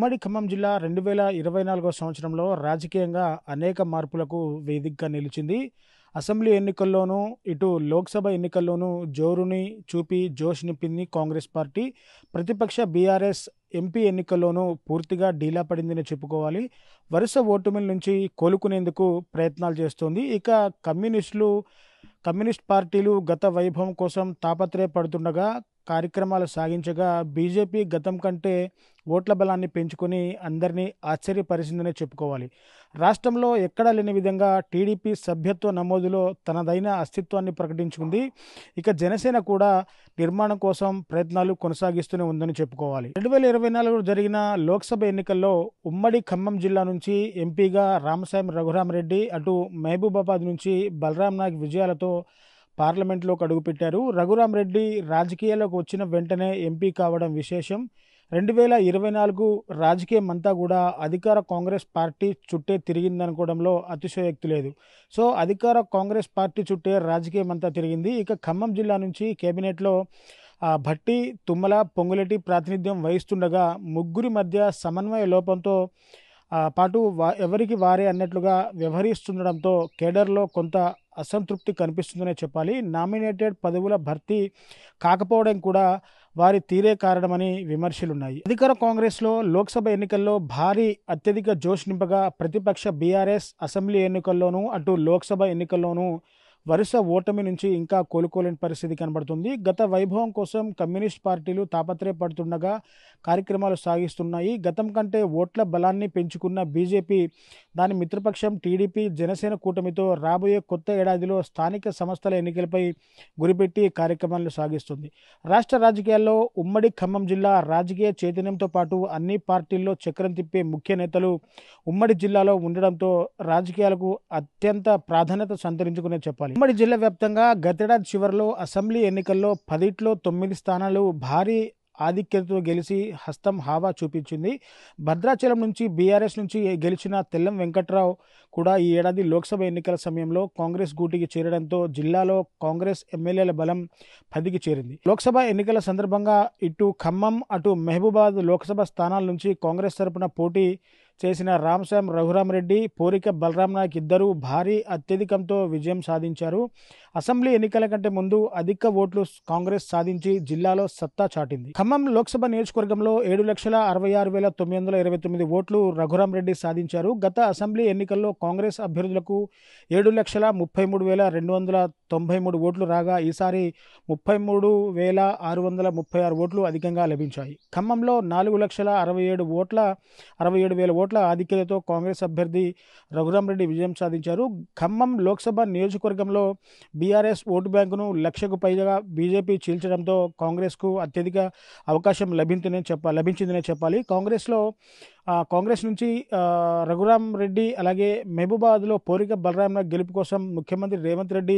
ఉమ్మడి ఖమ్మం జిల్లా 2024 సంవత్సరంలో రాజకీయంగా అనేక మార్పులకు వేదికగా నిలిచింది. అసెంబ్లీ ఎన్నికల్లోనూ, ఇటు లోక్సభ ఎన్నికల్లోనూ జోరుని చూపి జోష్ నింపింది కాంగ్రెస్ పార్టీ. ప్రతిపక్ష బీఆర్ఎస్ ఎంపీ ఎన్నికల్లోనూ పూర్తిగా డీలా పడిందని చెప్పుకోవాలి. వరుస ఓటమిల నుంచి కోలుకునేందుకు ప్రయత్నాలు చేస్తోంది. ఇక కమ్యూనిస్ట్ పార్టీలు గత వైభవం కోసం తాపత్రయపడుతుండగా కార్యక్రమాలు సాగించగా బీజేపీ గతం కంటే ఓట్ల బలాన్ని పెంచుకొని అందరినీ ఆశ్చర్యపరిచిందనే చెప్పుకోవాలి. రాష్ట్రంలో ఎక్కడా లేని విధంగా టీడీపీ సభ్యత్వ నమోదులో తనదైన అస్తిత్వాన్ని ప్రకటించుకుంది. ఇక జనసేన కూడా నిర్మాణం కోసం ప్రయత్నాలు కొనసాగిస్తూనే ఉందని చెప్పుకోవాలి. 2024 జరిగిన లోక్సభ ఎన్నికల్లో ఉమ్మడి ఖమ్మం జిల్లా నుంచి ఎంపీగా రామసాయం రఘురామరెడ్డి, అటు మహబూబాబాద్ నుంచి బలరాం నాయక్ విజయాలతో పార్లమెంట్లోకి అడుగుపెట్టారు. రఘురామరెడ్డి రాజకీయాల్లోకి వచ్చిన వెంటనే ఎంపీ కావడం విశేషం. 2024 రాజకీయం అంతా కూడా అధికార కాంగ్రెస్ పార్టీ చుట్టే తిరిగిందనుకోవడంలో అతిశయోక్తి లేదు. సో అధికార కాంగ్రెస్ పార్టీ చుట్టే రాజకీయం అంతా తిరిగింది. ఇక ఖమ్మం జిల్లా నుంచి కేబినెట్లో భట్టి, తుమ్మల, పొంగులేటి ప్రాతినిధ్యం వహిస్తుండగా ముగ్గురి మధ్య సమన్వయ లోపంతో పాటు ఎవరికి వారే అన్నట్లుగా వ్యవహరిస్తుండడంతో కేడర్లో కొంత అసంతృప్తి కనిపిస్తుందనే చెప్పాలి. నామినేటెడ్ పదవుల భర్తీ కాకపోవడం కూడా వారి తీరే కారణమని విమర్శలున్నాయి. అధికార కాంగ్రెస్లో లోక్సభ ఎన్నికల్లో భారీ అత్యధిక జోష్ నింపగా ప్రతిపక్ష బీఆర్ఎస్ అసెంబ్లీ ఎన్నికల్లోనూ, అటు లోక్సభ ఎన్నికల్లోనూ వరుస ఓటమి నుంచి ఇంకా కోలుకోలేని పరిస్థితి కనబడుతుంది. గత వైభవం కోసం కమ్యూనిస్ట్ పార్టీలు తాపత్రయపడుతుండగా కార్యక్రమాలు సాగిస్తున్నాయి. గతం కంటే ఓట్ల బలాన్ని పెంచుకున్న బీజేపీ దాని మిత్రపక్షం టీడీపీ, జనసేన కూటమితో రాబోయే కొత్త ఏడాదిలో స్థానిక సంస్థల ఎన్నికలపై గురిపెట్టి కార్యక్రమాలు సాగిస్తుంది. రాష్ట్ర రాజకీయాల్లో ఉమ్మడి ఖమ్మం జిల్లా రాజకీయ చైతన్యంతో పాటు అన్ని పార్టీల్లో చక్రం తిప్పే ముఖ్య నేతలు ఉమ్మడి జిల్లాలో ఉండడంతో రాజకీయాలకు అత్యంత ప్రాధాన్యత సంతరించుకునే చెప్పాలి. ఉమ్మడి జిల్లా వ్యాప్తంగా గతేడాది చివరిలో అసెంబ్లీ ఎన్నికల్లో 10లో 9 స్థానాలు భారీ ఆధిక్యతతో గెలిచి హస్తం హావా చూపించింది. భద్రాచలం నుంచి బీఆర్ఎస్ నుంచి గెలిచిన తెల్లం వెంకట్రావు కూడా ఈ ఏడాది లోక్సభ ఎన్నికల సమయంలో కాంగ్రెస్ గూటికి చేరడంతో జిల్లాలో కాంగ్రెస్ ఎమ్మెల్యేల బలం 10కి చేరింది. లోక్సభ ఎన్నికల సందర్భంగా ఇటు ఖమ్మం, అటు మహబూబాబాద్ లోక్సభ స్థానాల నుంచి కాంగ్రెస్ తరపున పోటీ చేసిన రామసాయం రఘురామరెడ్డి, పోరిక బలరాం నాయక్ ఇద్దరు భారీ అత్యధికంతో విజయం సాధించారు. అసెంబ్లీ ఎన్నికల కంటే ముందు అధిక ఓట్లు కాంగ్రెస్ సాధించి జిల్లాలో సత్తా చాటింది. ఖమ్మం లోక్సభ నియోజకవర్గంలో 7,66,929 ఓట్లు రఘురామరెడ్డి సాధించారు. గత అసెంబ్లీ ఎన్నికల్లో కాంగ్రెస్ అభ్యర్థులకు 7,33,293 ఓట్లు రాగా ఈసారి 33,636 ఓట్లు అధికంగా లభించాయి. ఖమ్మంలో 4,67,000 ఓట్ల ఆధిక్యతతో కాంగ్రెస్ అభ్యర్థి రఘురామరెడ్డి విజయం సాధించారు. ఖమ్మం లోక్సభ నియోజకవర్గంలో బీఆర్ఎస్ ఓటు బ్యాంకును 1,00,000కు పైగా బీజేపీ చీల్చడంతో కాంగ్రెస్కు అత్యధిక అవకాశం లభించిందనే చెప్పాలి. కాంగ్రెస్ నుంచి రఘురామరెడ్డి, అలాగే మహబూబాబాద్లో పోరిక బలరాం నాయక్ గెలుపు కోసం ముఖ్యమంత్రి రేవంత్ రెడ్డి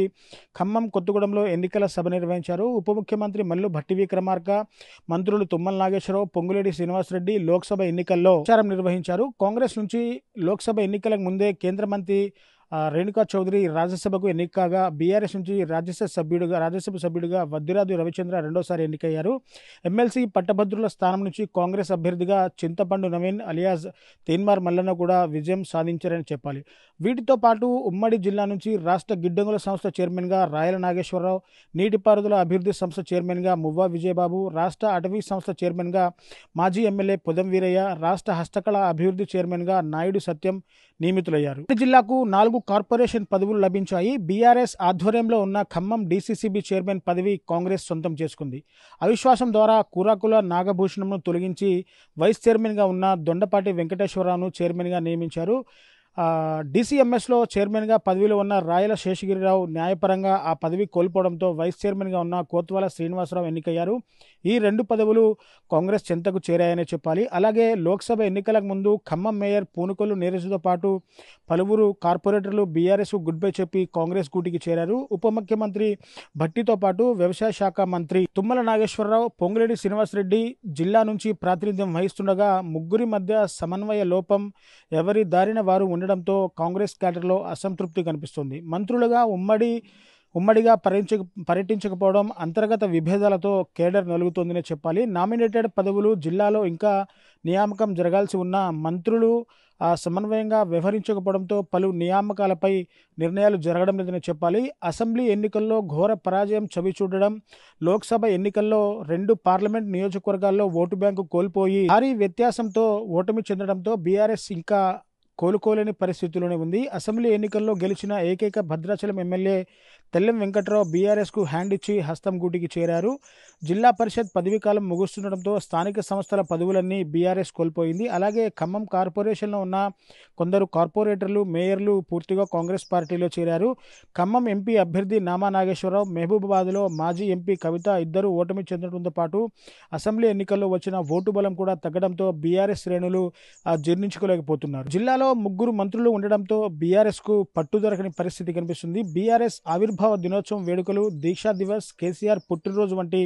ఖమ్మం, కొత్తగూడెంలో ఎన్నికల సభ నిర్వహించారు. ఉప ముఖ్యమంత్రి మల్లు భట్టి విక్రమార్క, మంత్రులు తుమ్మల నాగేశ్వరరావు, పొంగులేటి శ్రీనివాసరెడ్డి లోక్సభ ఎన్నికల్లో ప్రచారం నిర్వహించారు. కాంగ్రెస్ నుంచి లోక్సభ ఎన్నికలకు ముందే కేంద్ర మంత్రి రేణుకా చౌదరి రాజ్యసభకు ఎన్నిక కాగా బీఆర్ఎస్ నుంచి రాజ్యసభ సభ్యుడిగా వద్దిరాజు రవిచంద్ర రెండోసారి ఎన్నికయ్యారు. ఎమ్మెల్సీ పట్టభద్రుల స్థానం నుంచి కాంగ్రెస్ అభ్యర్థిగా చింతపండు నవీన్ అలియాస్ తీన్మార్ మల్లన్న కూడా విజయం సాధించారని చెప్పాలి. వీటితో పాటు ఉమ్మడి జిల్లా నుంచి రాష్ట్ర గిడ్డంగుల సంస్థ చైర్మన్గా రాయల నాగేశ్వరరావు, నీటిపారుదల అభివృద్ధి సంస్థ చైర్మన్గా మువ్వా విజయబాబు, రాష్ట్ర అటవీ సంస్థ చైర్మన్గా మాజీ ఎమ్మెల్యే పొదం వీరయ్య, రాష్ట్ర హస్తకళ అభివృద్ధి చైర్మన్గా నాయుడు సత్యం నియమితులయ్యారు. జిల్లాకు 4 కార్పొరేషన్ పదవులు లభించాయి. బీఆర్ఎస్ ఆధ్వర్యంలో ఉన్న ఖమ్మం డీసీసీబీ చైర్మన్ పదవి కాంగ్రెస్ సొంతం చేసుకుంది. అవిశ్వాసం ద్వారా కూరాకుల నాగభూషణంను తొలగించి వైస్ చైర్మన్గా ఉన్న దొండపాటి వెంకటేశ్వరరావును చైర్మన్గా నియమించారు. డీసీఎంఎస్లో చైర్మన్గా పదవిలో ఉన్న రాయల శేషగిరిరావు న్యాయపరంగా ఆ పదవి కోల్పోవడంతో వైస్ చైర్మన్గా ఉన్న కోత్వాల శ్రీనివాసరావు ఎన్నికయ్యారు. ఈ 2 పదవులు కాంగ్రెస్ చెంతకు చేరాయనే చెప్పాలి. అలాగే లోక్సభ ఎన్నికలకు ముందు ఖమ్మం మేయర్ పూనుకొల్లు నీరజ్తో పాటు పలువురు కార్పొరేటర్లు బీఆర్ఎస్ గుడ్ బై చెప్పి కాంగ్రెస్ గూటికి చేరారు. ఉప ముఖ్యమంత్రి భట్టితో పాటు వ్యవసాయ శాఖ మంత్రి తుమ్మల నాగేశ్వరరావు, పొంగులేటి శ్రీనివాసరెడ్డి జిల్లా నుంచి ప్రాతినిధ్యం వహిస్తుండగా ముగ్గురి మధ్య సమన్వయ లోపం, ఎవరి దారిన వారు ఉండడంతో కాంగ్రెస్ క్యాడర్లో అసంతృప్తి కనిపిస్తుంది. మంత్రులుగా ఉమ్మడి ఉమ్మడిగా పర్యటించకపోవడం అంతర్గత విభేదాలతో కేడర్ నలుగుతోందనే చెప్పాలి. నామినేటెడ్ పదవులు జిల్లాలో ఇంకా నియామకం జరగాల్సి ఉన్న మంత్రులు సమన్వయంగా వ్యవహరించకపోవడంతో పలు నియామకాలపై నిర్ణయాలు జరగడం లేదని చెప్పాలి. అసెంబ్లీ ఎన్నికల్లో ఘోర పరాజయం చవిచూడడం, లోక్సభ ఎన్నికల్లో 2 పార్లమెంట్ నియోజకవర్గాల్లో ఓటు బ్యాంకు కోల్పోయి భారీ వ్యత్యాసంతో ఓటమి చెందడంతో బీఆర్ఎస్ ఇంకా కోలుకోలేని పరిస్థితిలోనే ఉంది. అసెంబ్లీ ఎన్నికల్లో గెలిచిన ఏకైక భద్రాచలం ఎమ్మెల్యే తెల్లం వెంకట్రావు బీఆర్ఎస్కు హ్యాండ్ ఇచ్చి హస్తం గూటికి చేరారు. జిల్లా పరిషత్ పదవీకాలం ముగుస్తుండటంతో స్థానిక సంస్థల పదవులన్నీ బీఆర్ఎస్ కోల్పోయింది. అలాగే ఖమ్మం కార్పొరేషన్లో ఉన్న కొందరు కార్పొరేటర్లు, మేయర్లు పూర్తిగా కాంగ్రెస్ పార్టీలో చేరారు. ఖమ్మం ఎంపీ అభ్యర్థి నామా నాగేశ్వరరావు, మహబూబాబాద్లో మాజీ ఎంపీ కవిత ఇద్దరు ఓటమి చెందడంతో పాటు అసెంబ్లీ ఎన్నికల్లో వచ్చిన ఓటు బలం కూడా తగ్గడంతో బీఆర్ఎస్ శ్రేణులు జీర్ణించుకోలేకపోతున్నారు. జిల్లాలో 3 మంత్రులు ఉండడంతో బీఆర్ఎస్కు పట్టుదొరకని పరిస్థితి కనిపిస్తుంది. బీఆర్ఎస్ ఆవిర్భావ దినోత్సవం వేడుకలు, దీక్షా దివస్, కేసీఆర్ పుట్టినరోజు వంటి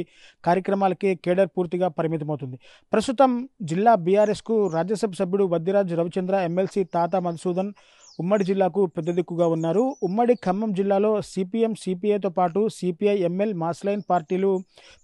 కార్యక్రమాలకే కేడర్ పూర్తిగా పరిమితమవుతుంది. ప్రస్తుతం జిల్లా బీఆర్ఎస్కు రాజ్యసభ సభ్యుడు వద్దిరాజ్ రవిచంద్ర, ఎమ్మెల్సీ తాతా మధుసూదన్ ఉమ్మడి జిల్లాకు పెద్ద దిక్కుగా ఉన్నారు. ఉమ్మడి ఖమ్మం జిల్లాలో సిపిఎం, సిపిఐతో పాటు సిపిఐ, ఎంఎల్, మాస్లైన్ పార్టీలు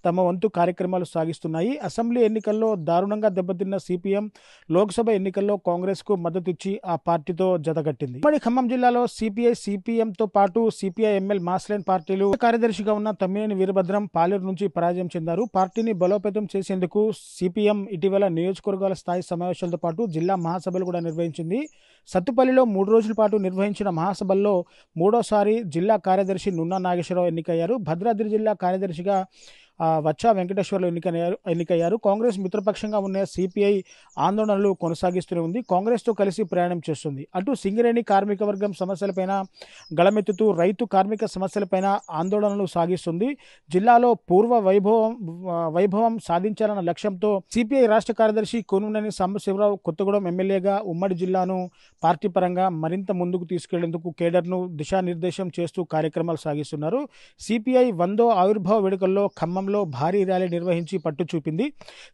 తమ వంతు కార్యక్రమాలు సాగిస్తున్నాయి. అసెంబ్లీ ఎన్నికల్లో దారుణంగా దెబ్బతిన్న సిపిఎం లోక్సభ ఎన్నికల్లో కాంగ్రెస్కు మద్దతిచ్చి ఆ పార్టీతో జతగట్టింది. ఉమ్మడి ఖమ్మం జిల్లాలో సిపిఐ, సిపిఎంతో పాటు సిపిఐ, ఎంఎల్, మాస్లైన్ పార్టీలు కార్యదర్శిగా ఉన్న తమ్మినేని వీరభద్రం పాలేరు నుంచి పరాజయం చెందారు. పార్టీని బలోపేతం చేసేందుకు సిపిఎం ఇటీవల నియోజకవర్గాల స్థాయి సమావేశాలతో పాటు జిల్లా మహాసభలు కూడా నిర్వహించింది. సత్తుపల్లిలో 3 రోజుల పాటు నిర్వహించిన మహాసభల్లో మూడోసారి జిల్లా కార్యదర్శి నున్నా నాగేశ్వరరావు ఎన్నికయ్యారు. భద్రాద్రి జిల్లా కార్యదర్శిగా వచ్చా వెంకటేశ్వర్లు ఎన్నికయ్యారు. కాంగ్రెస్ మిత్రపక్షంగా ఉన్న సిపిఐ ఆందోళనలు కొనసాగిస్తూనే ఉంది. కాంగ్రెస్తో కలిసి ప్రయాణం చేస్తుంది. అటు సింగరేణి కార్మిక వర్గం సమస్యలపైన గళమెత్తుతూ రైతు కార్మిక సమస్యలపైన ఆందోళనలు సాగిస్తుంది. జిల్లాలో పూర్వ వైభవం సాధించాలన్న లక్ష్యంతో సిపిఐ రాష్ట్ర కార్యదర్శి కోనునేని సాంబశివరావు కొత్తగూడెం ఎమ్మెల్యేగా ఉమ్మడి జిల్లాను పార్టీ పరంగా మరింత ముందుకు తీసుకెళ్లేందుకు కేడర్ను దిశానిర్దేశం చేస్తూ కార్యక్రమాలు సాగిస్తున్నారు. సిపిఐ 100వ ఆవిర్భావ వేడుకల్లో ఖమ్మంలో భారీ ర్యాలీ నిర్వహించి పట్టు చూపింది.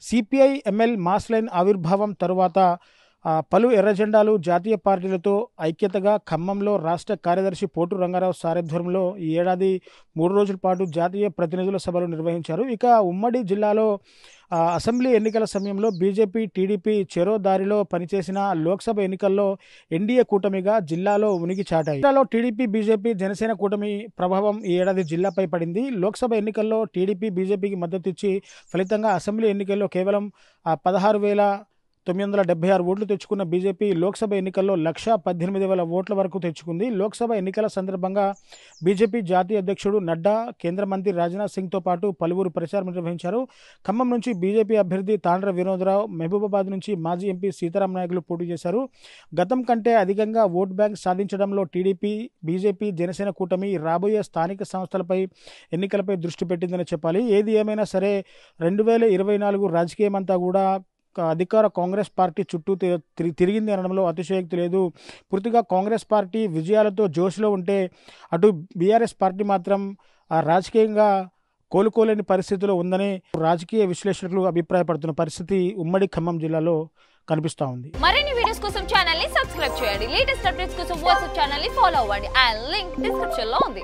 సిపిఐ, ఎంఎల్, మాస్లైన్ ఆవిర్భావం తరువాత పలు ఎర్రజెండాలు జాతీయ పార్టీలతో ఐక్యతగా ఖమ్మంలో రాష్ట్ర కార్యదర్శి పోటు రంగారావు సారథ్యంలో ఈ ఏడాది 3 రోజుల పాటు జాతీయ ప్రతినిధుల సభలు నిర్వహించారు. ఇక ఉమ్మడి జిల్లాలో అసెంబ్లీ ఎన్నికల సమయంలో బీజేపీ, టీడీపీ చెరో దారిలో పనిచేసిన లోక్సభ ఎన్నికల్లో ఎన్డీఏ కూటమిగా జిల్లాలో ఉనికి చాటాయి. జిల్లాలో టీడీపీ, బీజేపీ, జనసేన కూటమి ప్రభావం ఈ ఏడాది జిల్లాపై పడింది. లోక్సభ ఎన్నికల్లో టీడీపీ, బీజేపీకి మద్దతిచ్చి ఫలితంగా అసెంబ్లీ ఎన్నికల్లో కేవలం 16,976 ఓట్లు తెచ్చుకున్న బీజేపీ లోక్సభ ఎన్నికల్లో 1,18,000 ఓట్ల వరకు తెచ్చుకుంది. లోక్సభ ఎన్నికల సందర్భంగా బీజేపీ జాతీయ అధ్యక్షుడు నడ్డా, కేంద్ర మంత్రి రాజ్నాథ్ సింగ్తో పాటు పలువురు ప్రచారం నిర్వహించారు. ఖమ్మం నుంచి బీజేపీ అభ్యర్థి తాండ్ర వినోద్రావు, మహబూబాబాద్ నుంచి మాజీ ఎంపీ సీతారాం నాయకులు పోటీ చేశారు. గతం కంటే అధికంగా ఓట్ బ్యాంక్ సాధించడంలో టీడీపీ, బీజేపీ, జనసేన కూటమి రాబోయే స్థానిక సంస్థలపై ఎన్నికలపై దృష్టి పెట్టిందని చెప్పాలి. ఏది ఏమైనా సరే 2024 రాజకీయమంతా కూడా అధికార కాంగ్రెస్ పార్టీ చుట్టూ తిరిగింది అనడంలో అతిశయోక్తి లేదు. పూర్తిగా కాంగ్రెస్ పార్టీ విజయాలతో జోష్లో ఉంటే అటు బీఆర్ఎస్ పార్టీ మాత్రం రాజకీయంగా కోలుకోలేని పరిస్థితిలో ఉందని రాజకీయ విశ్లేషకులు అభిప్రాయపడుతున్న పరిస్థితి ఉమ్మడి ఖమ్మం జిల్లాలో కనిపిస్తూ ఉంది. మరిన్ని వీడియోస్ కోసం ఛానల్ ని సబ్స్క్రైబ్ చేయండి. లేటెస్ట్ అప్డేట్స్ కోసం వాట్సాప్ ఛానల్ ని ఫాలో అవ్వండి. ఆ లింక్ డిస్క్రిప్షన్ లో ఉంది.